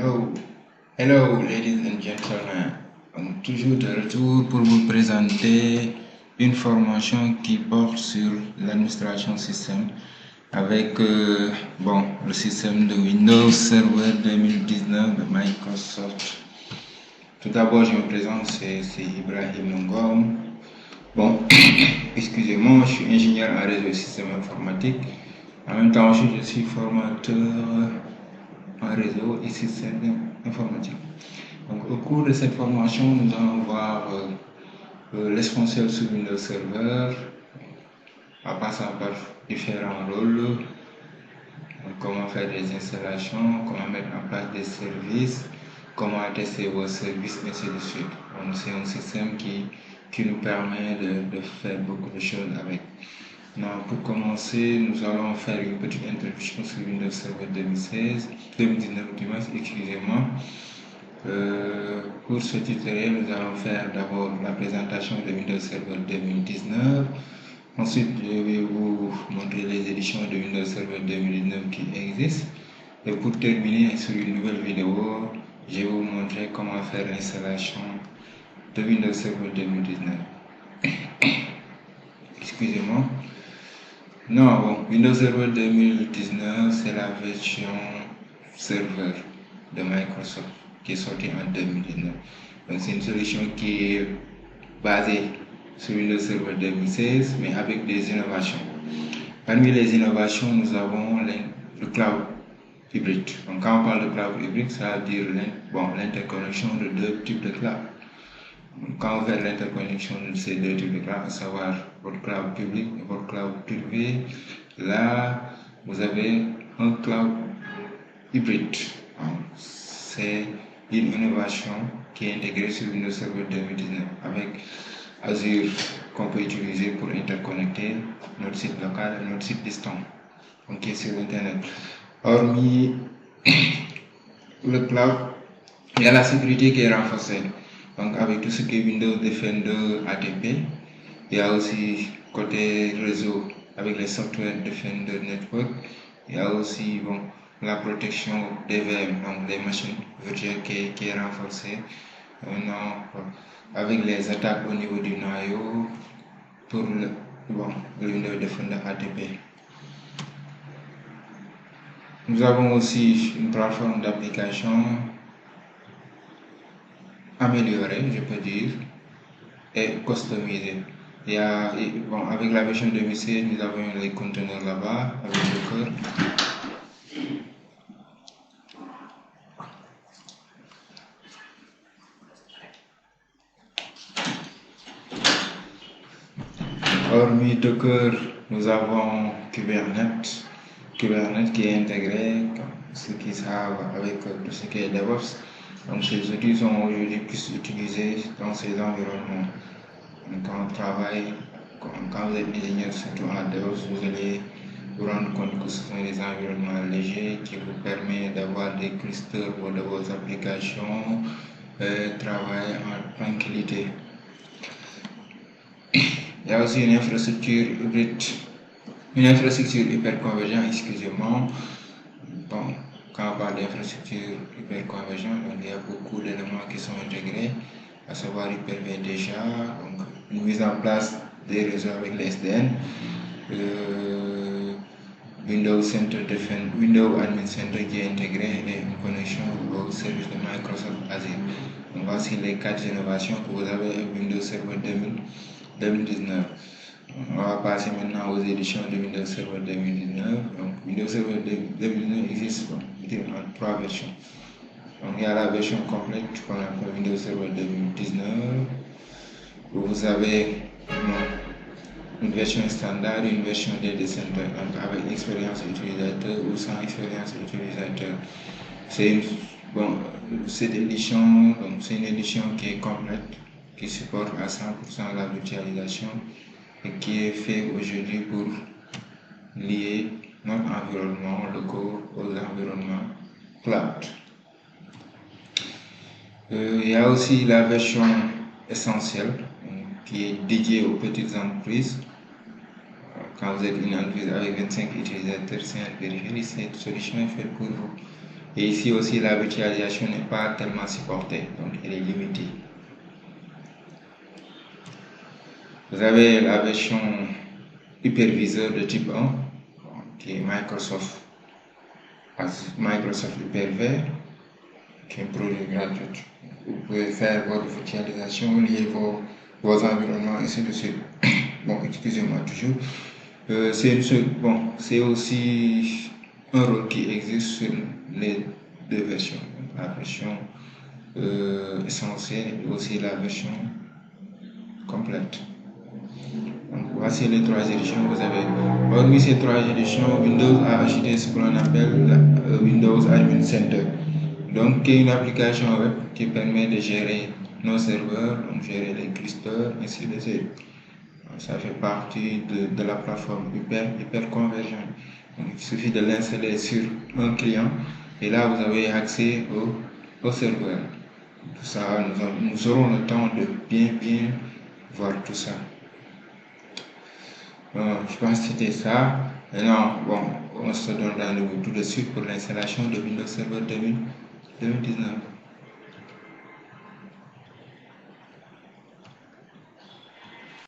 Hello, hello, ladies and gentlemen. Toujours de retour pour vous présenter une formation qui porte sur l'administration système avec le système de Windows Server 2019 de Microsoft. Tout d'abord, je me présente, c'est Ibrahim Ngom. Bon, excusez-moi, je suis ingénieur en réseau et système informatique. En même temps, je suis formateur en réseau et système informatique. Donc, au cours de cette formation, nous allons voir l'essentiel sur Windows Server, en passant par différents rôles, comment faire des installations, comment mettre en place des services, comment tester vos services, ainsi de suite. C'est un système qui nous permet de faire beaucoup de choses avec. Donc, pour commencer, nous allons faire une petite introduction sur Windows Server 2019, excusez-moi. Pour ce tutoriel, nous allons faire d'abord la présentation de Windows Server 2019. Ensuite, je vais vous montrer les éditions de Windows Server 2019 qui existent. Et pour terminer sur une nouvelle vidéo, je vais vous montrer comment faire l'installation de Windows Server 2019. Excusez-moi. Non, bon, Windows Server 2019, c'est la version serveur de Microsoft qui est sortie en 2019. Donc, c'est une solution qui est basée sur Windows Server 2016, mais avec des innovations. Parmi les innovations, nous avons le cloud hybride. Donc, quand on parle de cloud hybride, ça veut dire l'interconnexion de deux types de cloud. Quand vous faites l'interconnexion de ces deux types de cloud, à savoir votre cloud public et votre cloud privé, là, vous avez un cloud hybride. C'est une innovation qui est intégrée sur Windows Server 2019 avec Azure qu'on peut utiliser pour interconnecter notre site local et notre site distant, donc qui est sur Internet. Hormis le cloud, il y a la sécurité qui est renforcée. Donc avec tout ce qui est Windows Defender ATP, il y a aussi côté réseau avec les software Defender Network, il y a aussi la protection des VM, donc des machines virtuelles qui est renforcée. Avec les attaques au niveau du noyau pour le Windows Defender ATP. Nous avons aussi une plateforme d'application améliorée, je peux dire, et customisée. Avec la version 2016, nous avons les conteneurs là-bas, avec le cœur. Hormis Docker, nous avons Kubernetes qui est intégré, ceux qui savent avec tout ce qui est DevOps. Donc ces outils sont aujourd'hui plus utilisés dans ces environnements. Donc, quand on travaille, quand vous êtes ingénieur, surtout en DevOps, vous allez vous rendre compte que ce sont des environnements légers qui vous permettent d'avoir des clusters de vos applications, travailler en tranquillité. Il y a aussi une infrastructure hybride, une infrastructure hyperconvergente, excusez-moi. Bon, quand on parle d'infrastructure hyperconvergente, il y a beaucoup d'éléments qui sont intégrés, à savoir Hyper-V déjà, donc une mise en place des réseaux avec les SDN, Windows Admin Center qui est intégré et une connexion au service de Microsoft Azure. Donc voici les 4 innovations que vous avez avec Windows Server 2019. On va passer maintenant aux éditions de Windows Server 2019. Donc Windows Server 2019 existe en 3 versions. Donc il y a la version complète qu'on appelle Windows Server 2019, où vous avez une version standard et une version Data Center, donc avec expérience utilisateur ou sans expérience utilisateur. Cette édition, c'est une édition qui est complète, qui supporte à 100% la virtualisation et qui est fait aujourd'hui pour lier notre environnement local aux environnements cloud. Il y a aussi la version essentielle qui est dédiée aux petites entreprises. Quand vous êtes une entreprise avec 25 utilisateurs, c'est vérifier, cette solution est faite pour vous. Et ici aussi, la virtualisation n'est pas tellement supportée, donc elle est limitée. Vous avez la version hyperviseur de type 1, qui est Microsoft Hyper-V, qui est un produit gratuit. Vous pouvez faire votre virtualisation, lier vos environnements, ainsi de suite. Bon, excusez-moi toujours. C'est aussi un rôle qui existe sur les deux versions, la version essentielle et aussi la version complète. Donc, voici les trois éditions que vous avez. Hormis ces trois éditions, Windows a ajouté ce que l'on appelle Windows Admin Center. Donc, qui est une application web qui permet de gérer nos serveurs, donc gérer les clusters, ainsi de suite. Ça fait partie de la plateforme Hyper-Convergent. Donc, il suffit de l'installer sur un client et là, vous avez accès au serveur. Tout ça, nous aurons le temps de bien voir tout ça. Je pense que c'était ça. Maintenant, on se donne rendez-vous tout de suite pour l'installation de Windows Server 2019.